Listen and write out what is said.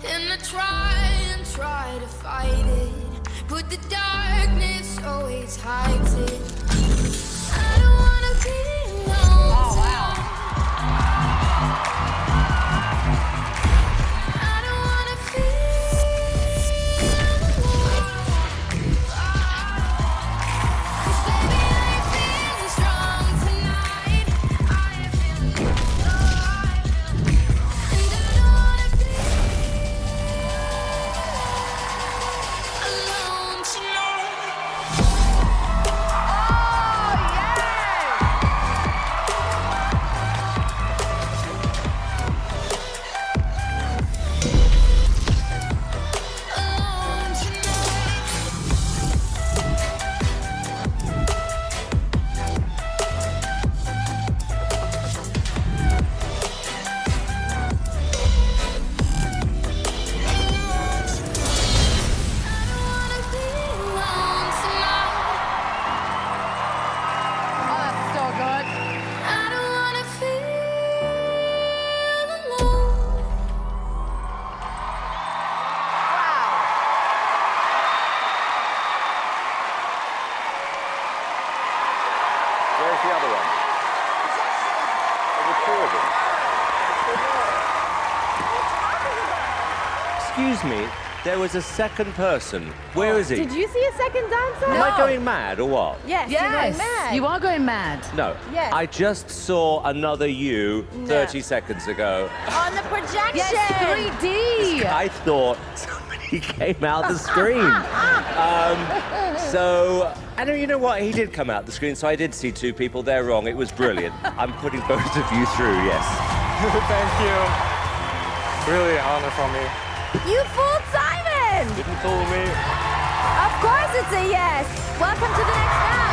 And I try to fight it, but the darkness always hides it. I don't wanna be alone. Oh, wow. I don't wanna feel alone. 'Cause baby, I ain't feeling strong tonight. I ain't feeling alive. And I don't wanna be alone tonight. Oh, yes! Alone tonight. I don't wanna be alone tonight. Oh, that's so good. I don't wanna feel alone. Wow. Where's the other one? There were two of them. Excuse me, there was a second person. Where is he? Did you see a second dancer? Am I going mad or what? Yes, you're going mad. You are going mad. No. Yes. I just saw another you 30 seconds ago. On the projection. Yes, 3D. I thought somebody came out the screen. And you know what? He did come out the screen, so I did see two people. They're wrong. It was brilliant. I'm putting both of you through, yes. Thank you. Really an honor for me. You fooled Simon. Didn't fool me. Of course it's a yes. Welcome to the next round.